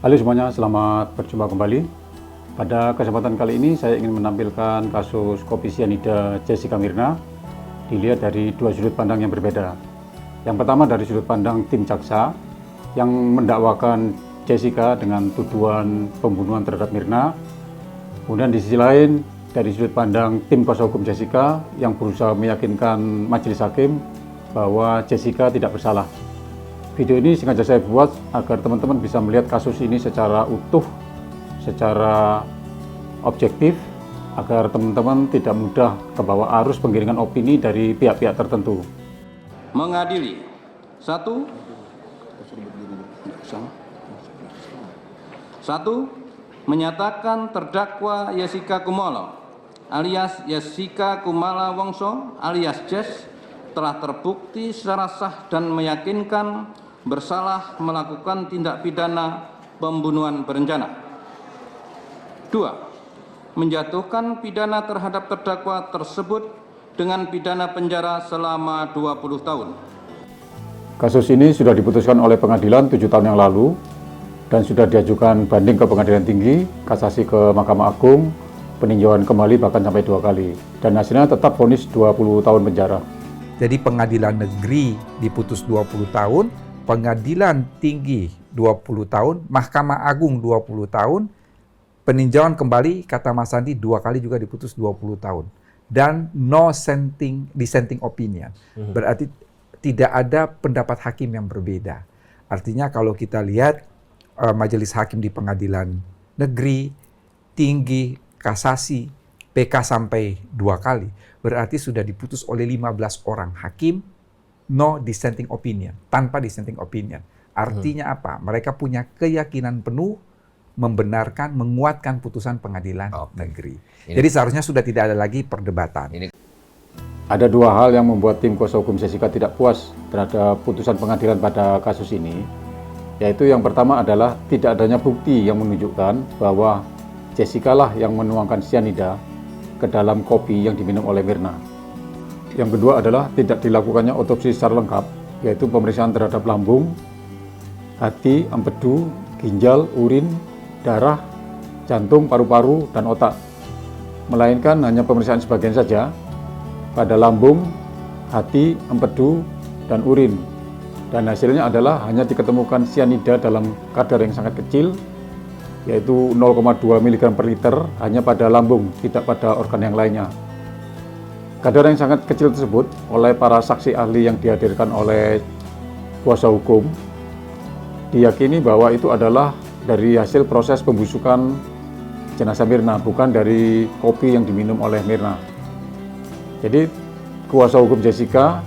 Halo semuanya, selamat berjumpa kembali. Pada kesempatan kali ini saya ingin menampilkan kasus kopi sianida Jessica Myrna dilihat dari dua sudut pandang yang berbeda. Yang pertama dari sudut pandang tim jaksa yang mendakwakan Jessica dengan tuduhan pembunuhan terhadap Myrna. Kemudian di sisi lain dari sudut pandang tim kuasa hukum Jessica yang berusaha meyakinkan majelis hakim bahwa Jessica tidak bersalah. Video ini sengaja saya buat agar teman-teman bisa melihat kasus ini secara utuh, secara objektif, agar teman-teman tidak mudah kebawa arus penggiringan opini dari pihak-pihak tertentu. Mengadili. Satu, menyatakan terdakwa Jessica Kumolo alias Jessica Kumala Wongso alias Jess telah terbukti secara sah dan meyakinkan bersalah melakukan tindak pidana pembunuhan berencana. 2. Menjatuhkan pidana terhadap terdakwa tersebut dengan pidana penjara selama 20 tahun. Kasus ini sudah diputuskan oleh pengadilan 7 tahun yang lalu dan sudah diajukan banding ke pengadilan tinggi, kasasi ke Mahkamah Agung, peninjauan kembali bahkan sampai 2 kali. Dan hasilnya tetap vonis 20 tahun penjara. Jadi pengadilan negeri diputus 20 tahun, pengadilan tinggi 20 tahun, Mahkamah Agung 20 tahun, peninjauan kembali kata Mas Sandi 2 kali juga diputus 20 tahun. Dan no dissenting opinion. Berarti tidak ada pendapat hakim yang berbeda. Artinya kalau kita lihat majelis hakim di pengadilan negeri, tinggi, kasasi, PK sampai 2 kali, berarti sudah diputus oleh 15 orang hakim, no dissenting opinion, tanpa dissenting opinion. Artinya apa? Mereka punya keyakinan penuh membenarkan, menguatkan putusan pengadilan negeri. Jadi seharusnya sudah tidak ada lagi perdebatan. Ada 2 hal yang membuat tim kuasa hukum Jessica tidak puas terhadap putusan pengadilan pada kasus ini, yaitu yang pertama adalah tidak adanya bukti yang menunjukkan bahwa Jessica lah yang menuangkan sianida ke dalam kopi yang diminum oleh Myrna. Yang kedua adalah tidak dilakukannya otopsi secara lengkap, yaitu pemeriksaan terhadap lambung, hati, empedu, ginjal, urin, darah, jantung, paru-paru, dan otak. Melainkan hanya pemeriksaan sebagian saja pada lambung, hati, empedu, dan urin. Dan hasilnya adalah hanya diketemukan sianida dalam kadar yang sangat kecil, yaitu 0,2 mg per liter hanya pada lambung, tidak pada organ yang lainnya. Kadar yang sangat kecil tersebut oleh para saksi ahli yang dihadirkan oleh kuasa hukum diyakini bahwa itu adalah dari hasil proses pembusukan jenazah Myrna, bukan dari kopi yang diminum oleh Myrna. Jadi kuasa hukum Jessica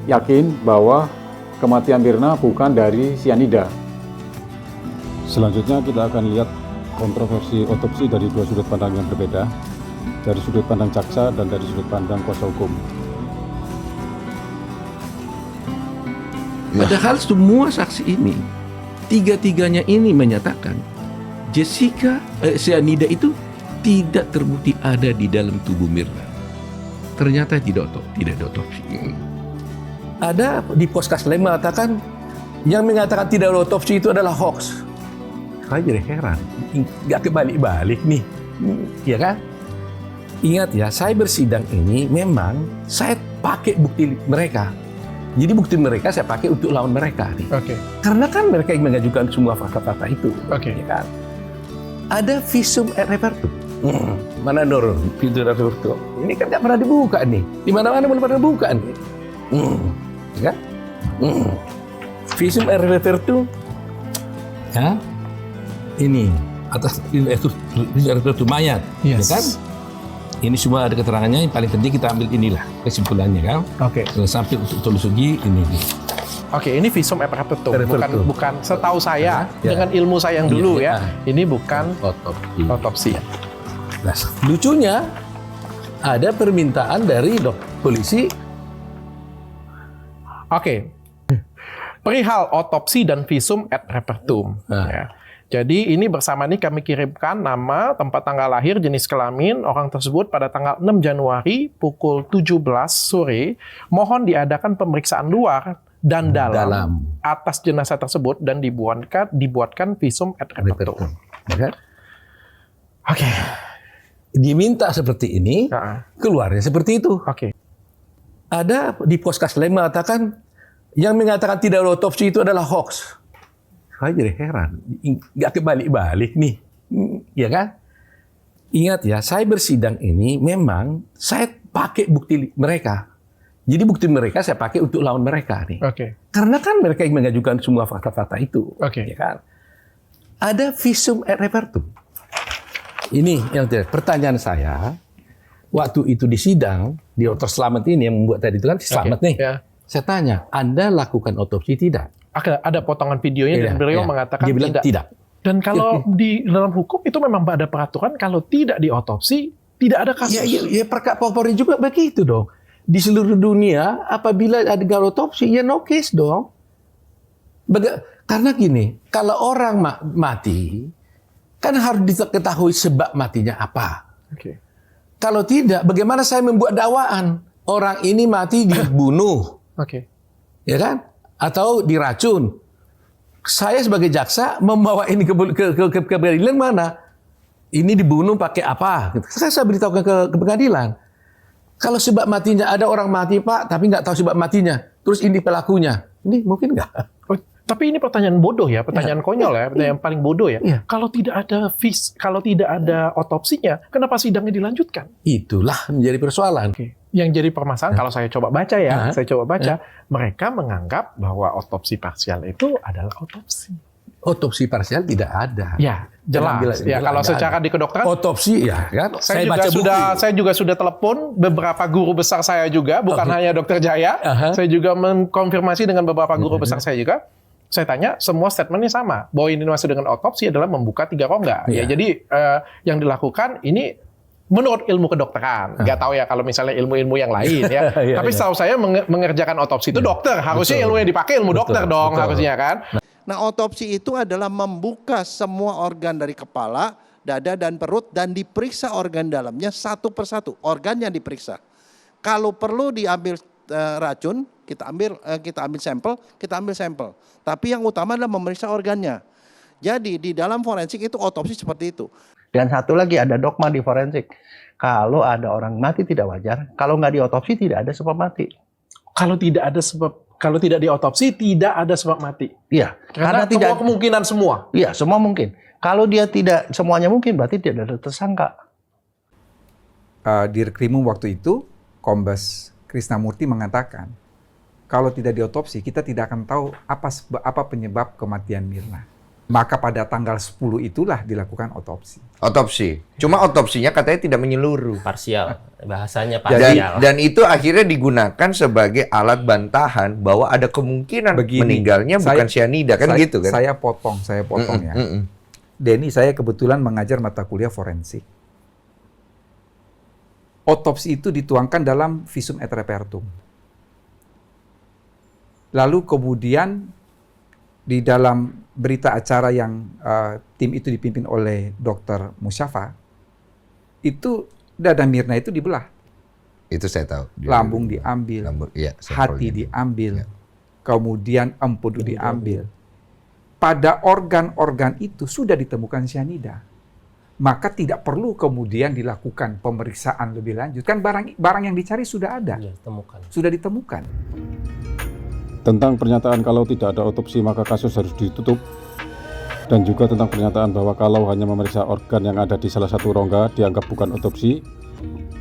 yakin bahwa kematian Myrna bukan dari sianida. Selanjutnya kita akan lihat kontroversi otopsi dari 2 sudut pandang yang berbeda, dari sudut pandang jaksa dan dari sudut pandang kuasa hukum. Padahal semua saksi ini, tiga-tiganya ini menyatakan Jessica sianida itu tidak terbukti ada di dalam tubuh Myrna. Ternyata tidak ada otopsi. Ada di Poskas lain mengatakan yang mengatakan tidak ada otopsi itu adalah hoax. Saya jadi heran, nggak kebalik-balik nih, ya kan? Ingat ya, saya bersidang ini memang saya pakai bukti mereka. Jadi bukti mereka saya pakai untuk lawan mereka nih. Oke. Karena kan mereka yang mengajukan semua fakta-fakta itu. Oke. Ya kan? Ada visum et repertum. Mana Nur? Visum et repertum. Ini kan nggak pernah dibuka nih. Di mana-mana belum pernah dibuka nih. Ya? Visum et repertum. Ya. Ini atas itu mayat, Yes. ya kan? Ini semua ada keterangannya. Yang paling penting kita ambil inilah kesimpulannya kan. Oke. Sampai untuk telusuri ini. Oke, ini visum et repertum. Repertum. Bukan setahu saya Ya. dengan ilmu saya yang dulu Ya. Ini bukan Otopsi. otopsi. Nah, lucunya ada permintaan dari polisi. Oke. Perihal otopsi dan visum et repertum. Nah. Ya. Jadi ini bersama ini kami kirimkan nama, tempat tanggal lahir, jenis kelamin orang tersebut pada tanggal 6 Januari pukul 17 sore. Mohon diadakan pemeriksaan luar dan dalam atas jenazah tersebut dan dibuatkan visum et repertum. Ya kan? Oke. Diminta seperti ini, keluarnya seperti itu. Oke. Ada di Poskas lain mengatakan yang mengatakan tidak ada otopsi itu adalah hoax. Saya jadi heran, nggak kebalik-balik nih, ya kan? Ingat ya, saya bersidang ini memang saya pakai bukti mereka. Jadi bukti mereka saya pakai untuk lawan mereka nih. Oke. Karena kan mereka yang mengajukan semua fakta-fakta itu. Oke. Ya kan? Ada visum et repertum. Ini yang pertanyaan saya, waktu itu di sidang, di Dr. Slamet ini yang membuat tadi itu kan Slamet nih. Ya. Saya tanya, Anda lakukan otopsi tidak? Ada potongan videonya dan beliau mengatakan dia bilang tidak. Dan kalau di dalam hukum itu memang ada peraturan kalau tidak diotopsi tidak ada kasus. Ya perkara Polri juga begitu dong. Di seluruh dunia apabila ada otopsi ya no case dong. Karena gini, kalau orang mati kan harus diketahui sebab matinya apa. Oke. Kalau tidak, bagaimana saya membuat dakwaan? Orang ini mati dibunuh. Oke. Ya kan? Atau diracun. Saya sebagai jaksa membawa ini ke pengadilan mana? Ini dibunuh pakai apa? Saya beritahu ke pengadilan. Kalau sebab matinya ada orang mati Pak, tapi nggak tahu sebab matinya. Terus ini pelakunya. Ini mungkin nggak? Oh, tapi ini pertanyaan bodoh ya, pertanyaan konyol ya, pertanyaan paling bodoh ya. Iya. Kalau tidak ada otopsinya, kenapa sidangnya dilanjutkan? Itulah menjadi persoalan. Yang jadi permasalahan kalau saya coba baca ya, mereka menganggap bahwa otopsi parsial itu adalah otopsi. Otopsi parsial tidak ada. Ya, jelas. Ya, kalau secara di kedokteran otopsi ya kan. Saya juga sudah telepon beberapa guru besar saya juga, bukan hanya Dokter Jaya. Saya juga mengkonfirmasi dengan beberapa guru besar saya juga. Saya tanya, semua statementnya sama. Bahwa ini masuk dengan otopsi adalah membuka 3 rongga. Ya, jadi yang dilakukan ini menurut ilmu kedokteran. Nggak tahu ya kalau misalnya ilmu-ilmu yang lain ya. Tapi setahu saya mengerjakan otopsi itu dokter. Harusnya ilmu yang dipakai ilmu dokter dong harusnya kan. Nah, otopsi itu adalah membuka semua organ dari kepala, dada, dan perut dan diperiksa organ dalamnya satu persatu. Organnya diperiksa. Kalau perlu diambil racun, kita ambil sampel. Tapi yang utama adalah memeriksa organnya. Jadi di dalam forensik itu otopsi seperti itu. Dan satu lagi ada dogma di forensik. Kalau ada orang mati tidak wajar, kalau nggak diotopsi tidak ada sebab mati. Kalau tidak diotopsi tidak ada sebab mati. Iya, karena tidak kemungkinan semua. Iya, semua mungkin. Kalau dia tidak semuanya mungkin, berarti tidak ada tersangka. Di Krimum waktu itu, Kombes Krisnamurti mengatakan, kalau tidak diotopsi, kita tidak akan tahu apa penyebab kematian Mirna. Maka pada tanggal 10 itulah dilakukan otopsi. Otopsi. Cuma otopsinya katanya tidak menyeluruh. Parsial. Bahasanya parsial. Dan itu akhirnya digunakan sebagai alat bantahan bahwa ada kemungkinan meninggalnya bukan cyanida. Kan gitu kan? Saya potong ya. Denny, saya kebetulan mengajar mata kuliah forensik. Otopsi itu dituangkan dalam visum et repertum. Lalu kemudian di dalam berita acara yang tim itu dipimpin oleh Dr. Musyafa, itu dada Mirna itu dibelah. Itu saya tahu. Lambung diambil, hati diambil, kemudian empedu diambil. Pada organ-organ itu sudah ditemukan cyanida. Maka tidak perlu kemudian dilakukan pemeriksaan lebih lanjut. Kan barang yang dicari sudah ada. Sudah ditemukan. Tentang pernyataan kalau tidak ada otopsi maka kasus harus ditutup, dan juga tentang pernyataan bahwa kalau hanya memeriksa organ yang ada di salah satu rongga dianggap bukan otopsi,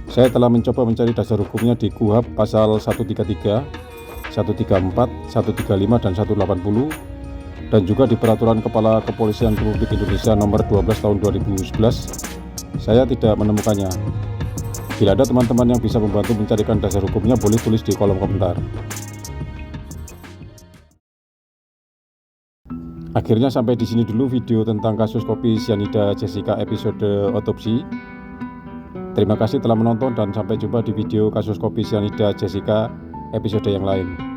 saya telah mencoba mencari dasar hukumnya di KUHP pasal 133, 134, 135, dan 180, dan juga di Peraturan Kepala Kepolisian Republik Indonesia nomor 12 tahun 2011. Saya tidak menemukannya. Bila ada teman-teman yang bisa membantu mencarikan dasar hukumnya, boleh tulis di kolom komentar. Akhirnya sampai di sini dulu video tentang kasus kopi cyanida Jessica episode otopsi. Terima kasih telah menonton dan sampai jumpa di video kasus kopi cyanida Jessica episode yang lain.